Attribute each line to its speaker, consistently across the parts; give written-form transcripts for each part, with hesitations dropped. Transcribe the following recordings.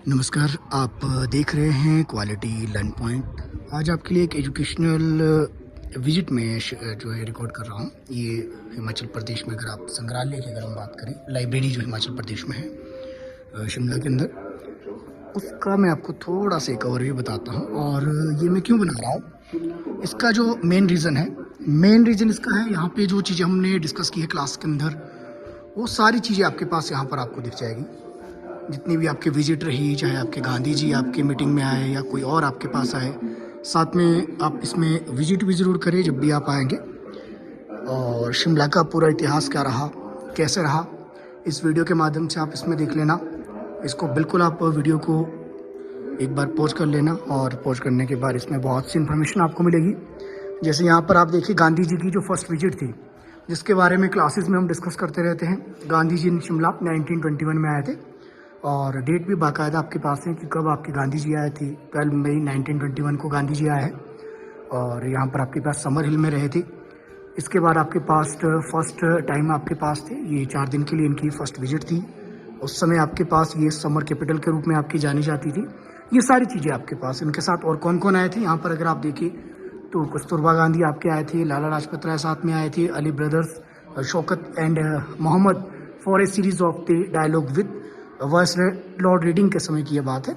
Speaker 1: नमस्कार, आप देख रहे हैं क्वालिटी लर्न पॉइंट। आज आपके लिए एक एजुकेशनल विजिट में जो है रिकॉर्ड कर रहा हूँ। ये हिमाचल प्रदेश में, अगर आप संग्रहालय की अगर हम बात करें, लाइब्रेरी जो हिमाचल प्रदेश में है शिमला के अंदर, उसका मैं आपको थोड़ा सा एक ओवरव्यू बताता हूँ। और ये मैं क्यों बना रहा हूँ, इसका जो मेन रीज़न इसका है, यहाँ पे जो चीज़ें हमने डिस्कस की है क्लास के अंदर, वो सारी चीज़ें आपके पास यहाँ पर आपको दिख जाएगी। जितनी भी आपके विजिट रही, चाहे आपके गांधी जी आपके मीटिंग में आए या कोई और आपके पास आए, साथ में आप इसमें विजिट भी ज़रूर करें जब भी आप आएंगे। और शिमला का पूरा इतिहास क्या रहा, कैसे रहा, इस वीडियो के माध्यम से आप इसमें देख लेना। इसको बिल्कुल आप वीडियो को एक बार पॉज कर लेना, और पॉज करने के बाद इसमें बहुत सी इन्फॉर्मेशन आपको मिलेगी। जैसे यहाँ पर आप देखिए, गांधी जी की जो फर्स्ट विजिट थी, जिसके बारे में क्लासेस में हम डिस्कस करते रहते हैं। गांधी जी शिमला 1921 में आए थे, और डेट भी बाकायदा आपके पास है कि कब आपके गांधी जी आए थे। 12 मई 1921 को गांधी जी आए हैं, और यहाँ पर आपके पास समर हिल में रहे थे। इसके बाद आपके पास फर्स्ट टाइम आपके पास थे, ये 4 दिन के लिए इनकी फर्स्ट विजिट थी। उस समय आपके पास ये समर कैपिटल के रूप में आपकी जानी जाती थी। ये सारी चीज़ें आपके पास, इनके साथ और कौन कौन आए थे यहाँ पर अगर आप देखिए तो कस्तूरबा गांधी आपके आए थे, लाला लाजपत राय साथ में आए थे, Ali brothers, Shaukat and Mohammad for a series of the dialogue with vice Lord Reading के समय की यह बात है।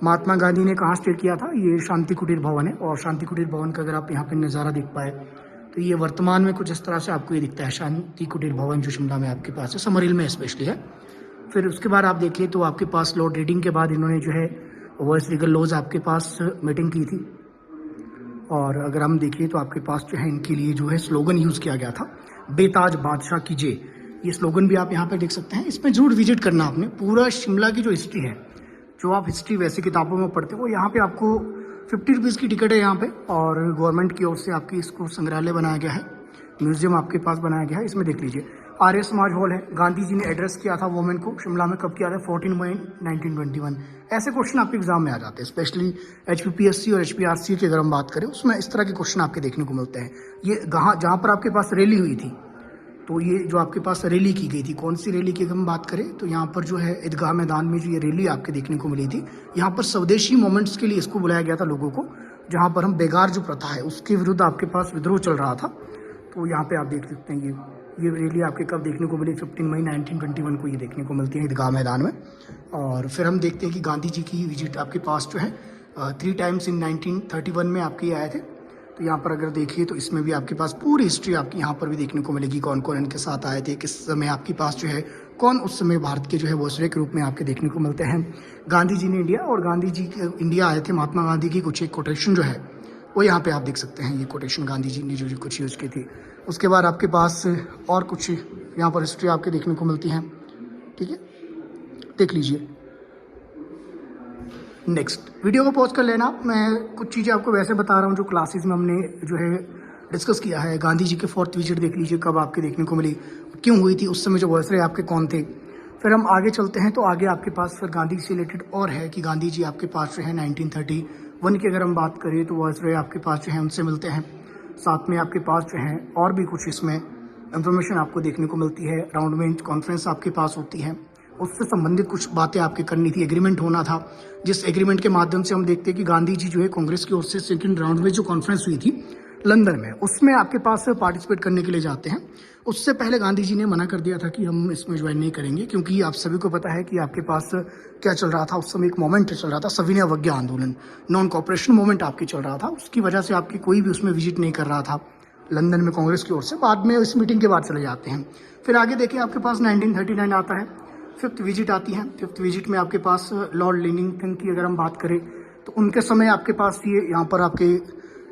Speaker 1: महात्मा गांधी ने कहाँ स्टे किया था, ये शांति कुटीर भवन है। और शांति कुटीर भवन का अगर आप यहाँ पे नज़ारा देख पाए तो ये वर्तमान में कुछ इस तरह से आपको ये दिखता है, शांति कुटीर भवन जो शिमला में आपके पास है, समर हिल में स्पेशली है। फिर उसके बाद आप देखिए तो आपके पास लॉर्ड रीडिंग के बाद इन्होंने जो है वॉइस लीगल लॉज आपके पास मीटिंग की थी। और अगर हम देखिए तो आपके पास जो है इनके लिए जो है स्लोगन यूज़ किया गया था, बेताज बादशाह कीजिए। ये स्लोगन भी आप यहाँ पे देख सकते हैं। इसमें जरूर विजिट करना आपने। पूरा शिमला की जो हिस्ट्री है, जो आप हिस्ट्री वैसे किताबों में पढ़ते हो, यहाँ पे आपको 50 रुपीज़ की टिकट है यहाँ पे, और गवर्नमेंट की ओर से आपकी इसको संग्रहालय बनाया गया है, म्यूजियम आपके पास बनाया गया है। इसमें देख लीजिए, आर्य समाज हॉल है। गांधी जी ने एड्रेस किया था वुमेन को शिमला में, कब किया था, 14 मई 1921। ऐसे क्वेश्चन आपके एग्जाम में आ जाते हैं, स्पेशली HPPSC और HPRC की अगर हम बात करें, उसमें इस तरह के क्वेश्चन आपके देखने को मिलते हैं। ये जहाँ पर आपके पास रैली हुई थी, तो ये जो आपके पास रैली की गई थी, कौन सी रैली की हम बात करें तो यहाँ पर जो है ईदगाह मैदान में जो ये रैली आपके देखने को मिली थी, यहाँ पर स्वदेशी मोमेंट्स के लिए इसको बुलाया गया था लोगों को, जहाँ पर हम बेगार जो प्रथा है उसके विरुद्ध आपके पास विद्रोह चल रहा था। तो यहाँ पे आप देख सकते हैं ये रैली आपके कब देखने को मिली, 15 मई 1921 को ये देखने को मिलती है ईदगाह मैदान में। और फिर हम देखते हैं कि गांधी जी की विजिट आपके पास जो है 3 टाइम्स इन 1931 में आपके आए थे। तो यहाँ पर अगर देखिए तो इसमें भी आपके पास पूरी हिस्ट्री आपकी यहाँ पर भी देखने को मिलेगी, कौन कौन इनके साथ आए थे, किस समय आपके पास जो है कौन उस समय भारत के जो है वॉइसरॉय के रूप में आपके देखने को मिलते हैं। गांधी जी ने इंडिया, और गांधी जी इंडिया आए थे, महात्मा गांधी की कुछ एक कोटेशन जो है वो यहाँ पे आप देख सकते हैं। ये कोटेशन गांधी जी ने जो कुछ यूज़ की थी। उसके बाद आपके पास और कुछ यहाँ पर हिस्ट्री आपके देखने को मिलती है, ठीक है, देख लीजिए। नेक्स्ट वीडियो को पॉज कर लेना। मैं कुछ चीज़ें आपको वैसे बता रहा हूँ जो क्लासेस में हमने जो है डिस्कस किया है। गांधी जी के 4th विजिट देख लीजिए, कब आपके देखने को मिली, क्यों हुई थी, उस समय जो वॉइसरॉय आपके कौन थे। फिर हम आगे चलते हैं तो आगे आपके पास फिर गांधी से रिलेटेड और है कि गांधी जी आपके पास जो है 1931 की अगर हम बात करें तो वॉइसरॉय आपके पास जो है उनसे मिलते हैं। साथ में आपके पास जो है और भी कुछ इसमें इंफॉर्मेशन आपको देखने को मिलती है। राउंड बेंच कॉन्फ्रेंस आपके पास होती है, उससे संबंधित कुछ बातें आपके करनी थी, एग्रीमेंट होना था, जिस एग्रीमेंट के माध्यम से हम देखते हैं कि गांधी जी जो है कांग्रेस की ओर से 2nd राउंड में जो कॉन्फ्रेंस हुई थी लंदन में, उसमें आपके पास पार्टिसिपेट करने के लिए जाते हैं। उससे पहले गांधी जी ने मना कर दिया था कि हम इसमें ज्वाइन नहीं करेंगे, क्योंकि आप सभी को पता है कि आपके पास क्या चल रहा था उस समय, एक मोमेंट चल रहा था, सविनय अवज्ञा आंदोलन, नॉन कॉपरेशन मूवमेंट आपकी चल रहा था। उसकी वजह से आपकी कोई भी उसमें विजिट नहीं कर रहा था लंदन में कांग्रेस की ओर से। बाद में इस मीटिंग के बाद चले जाते हैं। फिर आगे देखिए आपके पास 1939 आता है, 5th विजिट आती है। 5th विजिट में आपके पास लॉर्ड लिविंगस्टन की अगर हम बात करें तो उनके समय आपके पास ये यहाँ पर आपके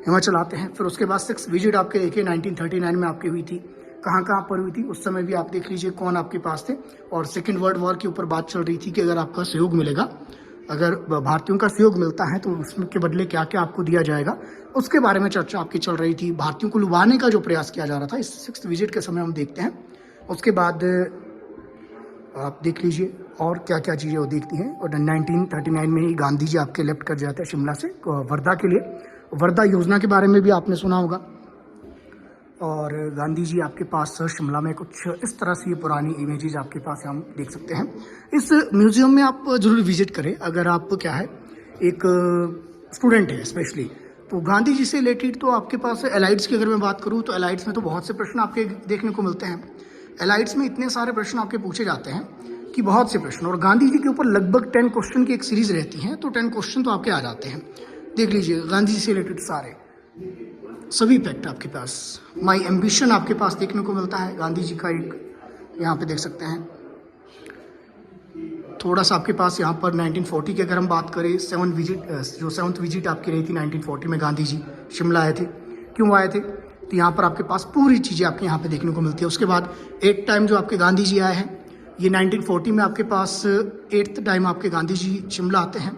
Speaker 1: हिमाचल आते हैं। फिर उसके बाद 6th विजिट आपके देखिए 1939 में आपकी हुई थी। कहाँ कहाँ पर हुई थी उस समय भी आप देख लीजिए कौन आपके पास थे। और 2nd वर्ल्ड वॉर के ऊपर बात चल रही थी कि अगर आपका सहयोग मिलेगा, अगर भारतीयों का सहयोग मिलता है तो उसके बदले क्या क्या आपको दिया जाएगा, उसके बारे में चर्चा आपकी चल रही थी। भारतीयों को लुभाने का जो प्रयास किया जा रहा था इस 6th विजिट के समय हम देखते हैं। उसके बाद आप देख लीजिए और क्या क्या चीज़ें वो देखती हैं। और 1939 में ही गांधी जी आपके लेफ्ट कर जाते हैं शिमला से वर्धा के लिए। वर्धा योजना के बारे में भी आपने सुना होगा। और गांधी जी आपके पास शिमला में कुछ इस तरह से ये पुरानी इमेजेस आपके पास हम देख सकते हैं। इस म्यूज़ियम में आप ज़रूर विजिट करें अगर आप क्या है एक स्टूडेंट है स्पेशली। तो गांधी जी से रिलेटेड तो आपके पास एलाइड्स की अगर मैं बात करूँ तो एलाइड्स में तो बहुत से प्रश्न आपके देखने को मिलते हैं। एलाइड्स में इतने सारे प्रश्न आपके पूछे जाते हैं कि बहुत से प्रश्न, और गांधी जी के ऊपर लगभग 10 क्वेश्चन की एक सीरीज रहती है, तो 10 क्वेश्चन तो आपके आ जाते हैं। देख लीजिए गांधी जी से रिलेटेड सारे सभी फैक्ट आपके पास। माई एम्बिशन आपके पास देखने को मिलता है, गांधी जी का एक यहाँ पे देख सकते हैं। थोड़ा सा आपके पास यहाँ पर 1940 की अगर हम बात करें, जो 7th विजिट आपकी रही थी 1940 में, गांधी जी शिमला आए थे, क्यों आए थे, तो यहाँ पर आपके पास पूरी चीज़ें आपके यहाँ पे देखने को मिलती है। उसके बाद एक टाइम जो आपके गांधी जी आए हैं, ये 1940 में आपके पास 8th टाइम आपके गांधी जी शिमला आते हैं,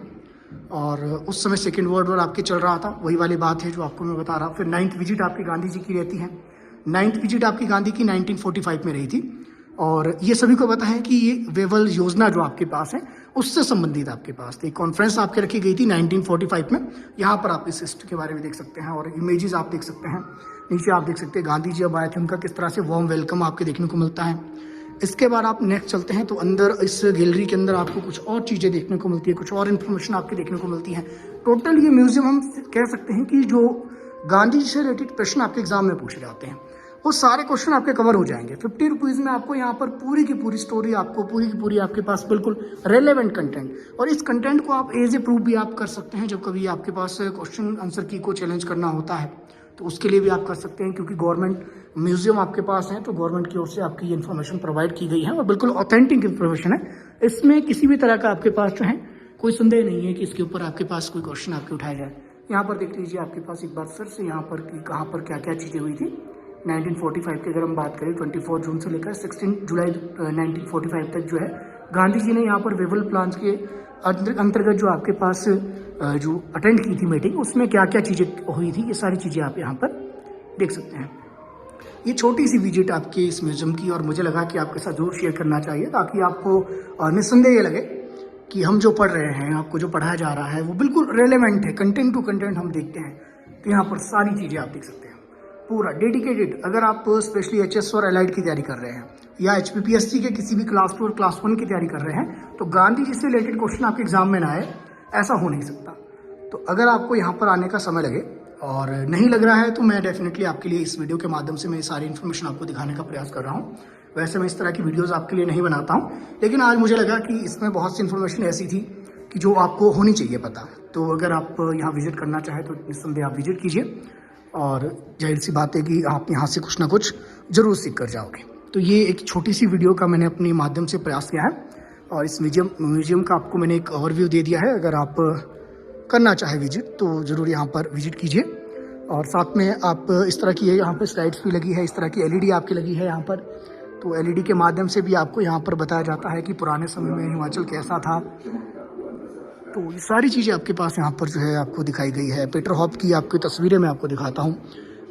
Speaker 1: और उस समय सेकेंड वर्ल्ड वॉर आपके चल रहा था, वही वाली बात है जो आपको मैं बता रहा हूँ। फिर 9th विजिट आपकी गांधी जी की रहती है। 9th विजिट आपकी गांधी की 1945 में रही थी, और ये सभी को पता है कि ये वेवल योजना जो आपके पास है उससे संबंधित आपके पास थी। कॉन्फ्रेंस आपके रखी गई थी 1945 में। यहाँ पर आप इस हिस्ट्री के बारे में देख सकते हैं, और इमेजेस आप देख सकते हैं। नीचे आप देख सकते हैं गांधी जी जब आए थे उनका किस तरह से वार्म वेलकम आपके देखने को मिलता है। इसके बाद आप नेक्स्ट चलते हैं तो अंदर इस गैलरी के अंदर आपको कुछ और चीज़ें देखने को मिलती है, कुछ और इन्फॉर्मेशन आपके देखने को मिलती है। टोटल ये म्यूजियम हम कह सकते हैं कि जो गांधी जी से रिलेटेड प्रश्न आपके एग्जाम में पूछे जाते हैं वो सारे क्वेश्चन आपके कवर हो जाएंगे। 50 रुपीज़ में आपको यहाँ पर पूरी की पूरी स्टोरी, आपको पूरी की पूरी आपके पास बिल्कुल रेलेवेंट कंटेंट, और इस कंटेंट को आप एज ए प्रूफ भी आप कर सकते हैं। जब कभी आपके पास क्वेश्चन आंसर की को चैलेंज करना होता है तो उसके लिए भी आप कर सकते हैं, क्योंकि गवर्नमेंट म्यूजियम आपके पास है तो गवर्नमेंट की ओर से आपकी ये इन्फॉर्मेशन प्रोवाइड की गई है और बिल्कुल ऑथेंटिक इन्फॉर्मेशन है। इसमें किसी भी तरह का आपके पास जो है कोई संदेह नहीं है कि इसके ऊपर आपके पास कोई क्वेश्चन आपके उठाया जाए। यहाँ पर देख लीजिए आपके पास एक बार फिर से यहाँ पर कि कहाँ पर क्या क्या चीज़ें हुई थी 1945 की अगर हम बात करें 24 जून से लेकर 16 जुलाई 1945 तक जो है गांधी जी ने यहाँ पर वेवल प्लान के अंतर्गत जो आपके पास जो अटेंड की थी मीटिंग, उसमें क्या क्या चीज़ें हुई थी ये सारी चीज़ें आप यहाँ पर देख सकते हैं। ये छोटी सी विजिट आपके इस म्यूजियम की, और मुझे लगा कि आपके साथ जरूर शेयर करना चाहिए ताकि आपको निस्संदेह ये लगे कि हम जो पढ़ रहे हैं, आपको जो पढ़ाया जा रहा है वो बिल्कुल रेलेवेंट है, कंटेंट टू कंटेंट हम देखते हैं। तो यहाँ पर सारी चीज़ें आप देख सकते हैं, पूरा डेडिकेटेड। अगर आप स्पेशली एचएस और एलाइड की तैयारी कर रहे हैं या HPPSC के किसी भी क्लास 2 और क्लास 1 की तैयारी कर रहे हैं तो गांधी जी से रिलेटेड क्वेश्चन आपके एग्जाम में ना आए, ऐसा हो नहीं सकता। तो अगर आपको यहाँ पर आने का समय लगे और नहीं लग रहा है तो मैं डेफिनेटली आपके लिए इस वीडियो के माध्यम से मैं सारी इन्फॉर्मेशन आपको दिखाने का प्रयास कर रहा हूँ। वैसे मैं इस तरह की वीडियोस आपके लिए नहीं बनाता हूँ, लेकिन आज मुझे लगा कि इसमें बहुत सी इन्फॉर्मेशन ऐसी थी कि जो आपको होनी चाहिए पता। तो अगर आप यहाँ विजिट करना चाहें तो निस्संदेह आप विजिट कीजिए, और जाहिर सी बात है कि आप यहाँ से कुछ ना कुछ ज़रूर सीख कर जाओगे। तो ये एक छोटी सी वीडियो का मैंने अपने माध्यम से प्रयास किया है, और इस म्यूजियम का आपको मैंने एक ओवरव्यू दे दिया है। अगर आप करना चाहे विजिट तो ज़रूर यहाँ पर विजिट कीजिए, और साथ में आप इस तरह की यहाँ पर स्लाइड्स भी लगी है, इस तरह की LED आपकी लगी है यहाँ पर। तो LED के माध्यम से भी आपको यहाँ पर बताया जाता है कि पुराने समय में हिमाचल कैसा था। तो ये सारी चीज़ें आपके पास यहाँ पर जो है आपको दिखाई गई है। पीटर हॉप की आपकी तस्वीरें मैं आपको दिखाता हूँ।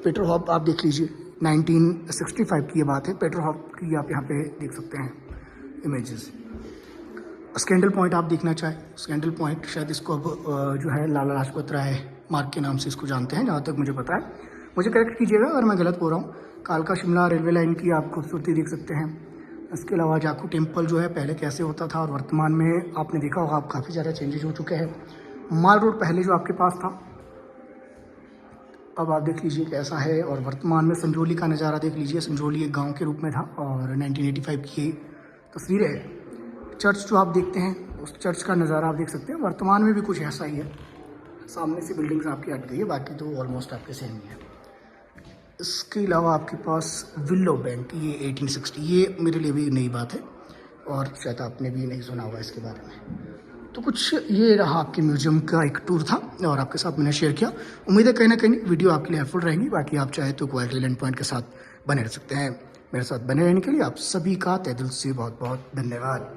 Speaker 1: पीटर हॉप आप देख लीजिए, 1965 की ये बात है। पीटर हॉप की आप यहाँ पे देख सकते हैं इमेजेस। स्कैंडल पॉइंट आप देखना चाहें, स्कैंडल पॉइंट शायद इसको अब जो है लाला लाजपत राय मार्ग के नाम से इसको जानते हैं, जहाँ तक मुझे पता है। मुझे करेक्ट कीजिएगा अगर मैं गलत बोल रहा हूँ। कालका शिमला रेलवे लाइन की आप खूबसूरती देख सकते हैं। इसके अलावा जाखू टेम्पल जो है पहले कैसे होता था और वर्तमान में आपने देखा होगा आप काफ़ी ज़्यादा चेंजेस हो चुके हैं। माल रोड पहले जो आपके पास था अब आप देख लीजिए कैसा है, और वर्तमान में संजौली का नज़ारा देख लीजिए। संजौली एक गांव के रूप में था, और 1985 की तस्वीरें है। चर्च जो आप देखते हैं उस चर्च का नज़ारा आप देख सकते हैं। वर्तमान में भी कुछ ऐसा ही है, सामने से बिल्डिंग्स आपकी हट गई है, बाकी तो ऑलमोस्ट आपके सेम ही है। इसके अलावा आपके पास विलो बैंक, ये 1860, ये मेरे लिए भी नई बात है और शायद आपने भी नहीं सुना होगा इसके बारे में। तो कुछ ये रहा आपके म्यूजियम का एक टूर था और आपके साथ मैंने शेयर किया। उम्मीद है कहीं ना कहीं वीडियो आपके लिए हेल्पफुल रहेंगी। बाकी आप चाहे तो क्वालिटी लर्न पॉइंट के साथ बने रह सकते हैं। मेरे साथ बने रहने के लिए आप सभी का तहे दिल से बहुत बहुत धन्यवाद।